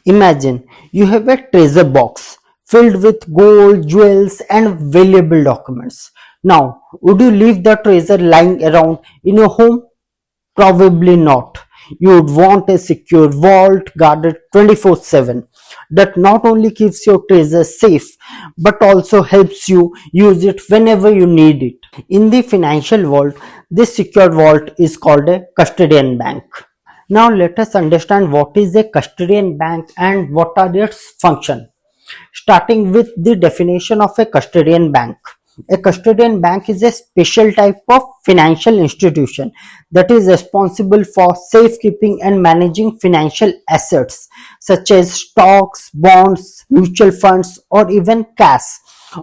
Imagine you have a treasure box filled with gold, jewels, and valuable documents. Now, would you leave the treasure lying around in your home? Probably not. You would want a secure vault guarded 24/7 that not only keeps your treasure safe but also helps you use it whenever you need it. In the financial world, this secure vault is called a custodian bank. Now let us understand what is a custodian bank and what are its functions. Starting with the definition of a custodian bank. A custodian bank is a special type of financial institution that is responsible for safekeeping and managing financial assets such as stocks, bonds, mutual funds, or even cash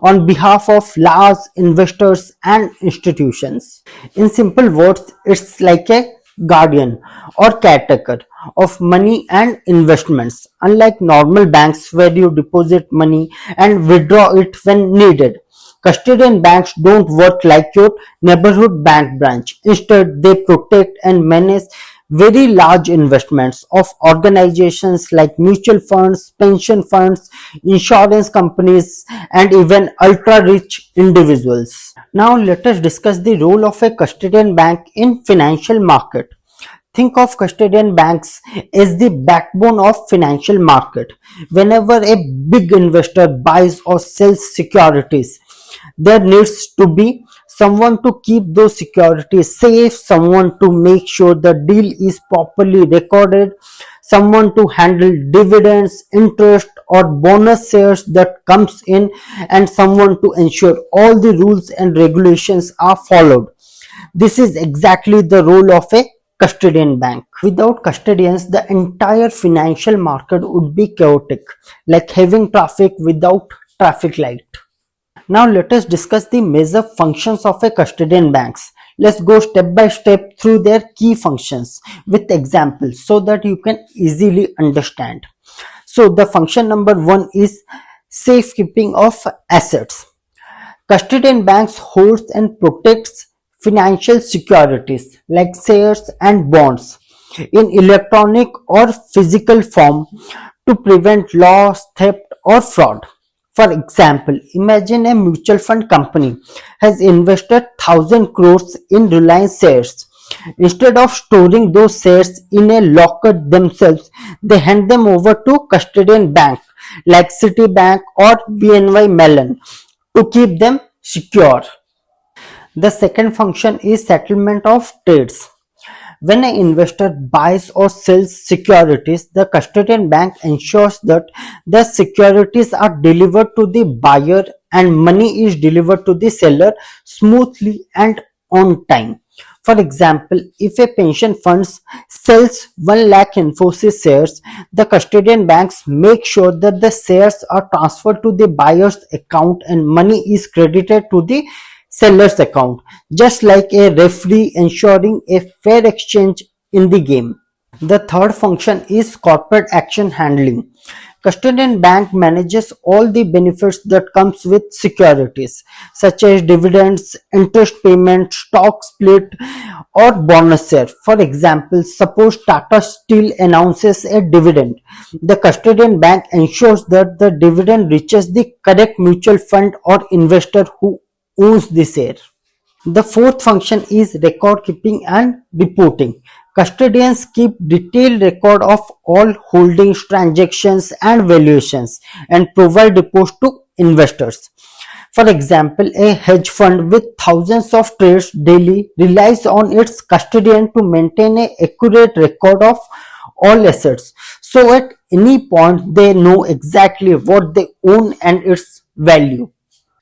on behalf of large investors and institutions. In simple words, it's like a guardian or caretaker of money and investments, unlike normal banks where you deposit money and withdraw it when needed. Custodian banks don't work like your neighborhood bank branch. Instead, they protect and manage very large investments of organizations like mutual funds, pension funds, insurance companies, and even ultra rich individuals. Now, let us discuss the role of a custodian bank in financial market. Think of custodian banks as the backbone of financial market. Whenever a big investor buys or sells securities, there needs to be someone to keep those securities safe, someone to make sure the deal is properly recorded, someone to handle dividends, interest or bonus shares that comes in, and someone to ensure all the rules and regulations are followed. This is exactly the role of a custodian bank. Without custodians, the entire financial market would be chaotic, like having traffic without traffic light. Now let us discuss the major functions of a custodian banks. Let's go step by step through their key functions with examples so that you can easily understand. So the function number one is safekeeping of assets. Custodian banks holds and protects financial securities like shares and bonds in electronic or physical form to prevent loss, theft or fraud. For example, imagine a mutual fund company has invested 1000 crores in Reliance shares. Instead of storing those shares in a locker themselves, they hand them over to custodian bank like Citibank or BNY Mellon to keep them secure. The second function is settlement of trades. When an investor buys or sells securities, the custodian bank ensures that the securities are delivered to the buyer and money is delivered to the seller smoothly and on time. For example, if a pension fund sells 1 lakh Infosys shares, the custodian banks make sure that the shares are transferred to the buyer's account and money is credited to the seller's account, just like a referee ensuring a fair exchange in the game. The third function is corporate action handling. Custodian bank manages all the benefits that comes with securities such as dividends, interest payment, stock split or bonus share. For example, suppose Tata Steel announces a dividend. The custodian bank ensures that the dividend reaches the correct mutual fund or investor who owns the share. The fourth function is record keeping and reporting. Custodians keep detailed record of all holdings, transactions and valuations and provide reports to investors. For example, a hedge fund with thousands of trades daily relies on its custodian to maintain an accurate record of all assets. So at any point they know exactly what they own and its value.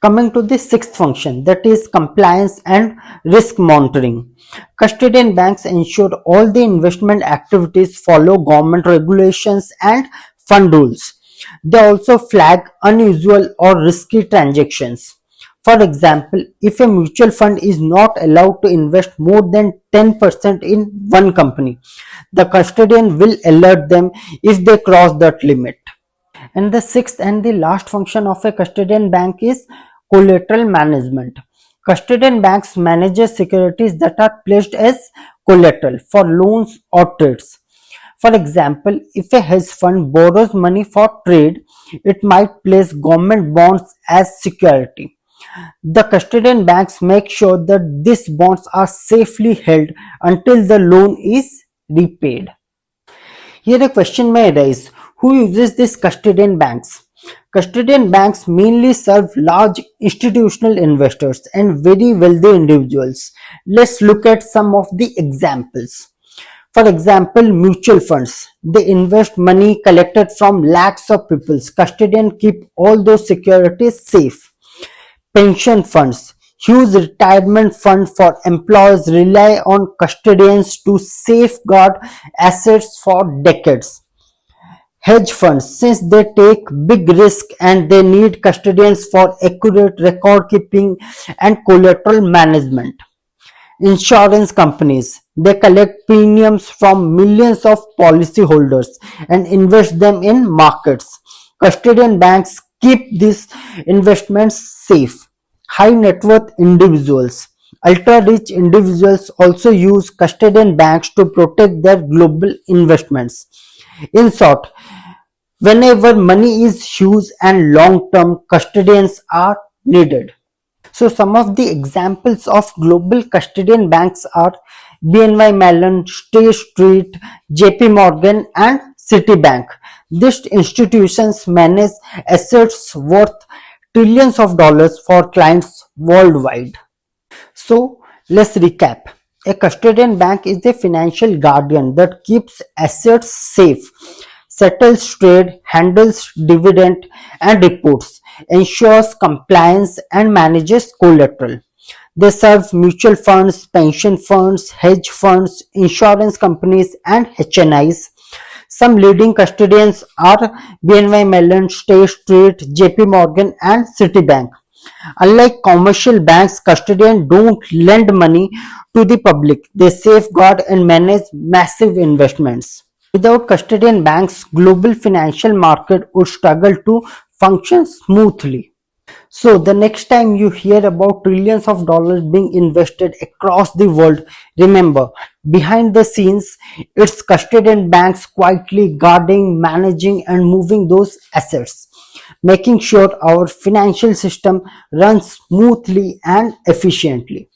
Coming to the sixth function, that is compliance and risk monitoring. Custodian banks ensure all the investment activities follow government regulations and fund rules. They also flag unusual or risky transactions. For example, if a mutual fund is not allowed to invest more than 10% in one company, the custodian will alert them if they cross that limit. And the sixth and the last function of a custodian bank is collateral management. Custodian banks manage securities that are pledged as collateral for loans or trades. For example, if a hedge fund borrows money for trade, it might place government bonds as security. The custodian banks make sure that these bonds are safely held until the loan is repaid. Here a question may arise, who uses these custodian banks? Custodian banks mainly serve large institutional investors and very wealthy individuals. Let's look at some of the examples. For example, mutual funds. They invest money collected from lakhs of people. Custodians keep all those securities safe. Pension funds. Huge retirement fund for employees rely on custodians to safeguard assets for decades. Hedge funds, since they take big risk and they need custodians for accurate record keeping and collateral management. Insurance companies, they collect premiums from millions of policyholders and invest them in markets. Custodian banks keep these investments safe. High net worth individuals, ultra rich individuals also use custodian banks to protect their global investments. In short, whenever money is huge and long term, custodians are needed. So some of the examples of global custodian banks are BNY Mellon, State Street, JP Morgan and Citibank. These institutions manage assets worth trillions of dollars for clients worldwide. So let's recap. A custodian bank is a financial guardian that keeps assets safe, settles trade, handles dividend and reports, ensures compliance and manages collateral. They serve mutual funds, pension funds, hedge funds, insurance companies and HNIs. Some leading custodians are BNY Mellon, State Street, JP Morgan and Citibank. Unlike commercial banks, custodians don't lend money to the public. They safeguard and manage massive investments. Without custodian banks, global financial market would struggle to function smoothly. So the next time you hear about trillions of dollars being invested across the world, remember, behind the scenes, it's custodian banks quietly guarding, managing and moving those assets, making sure our financial system runs smoothly and efficiently.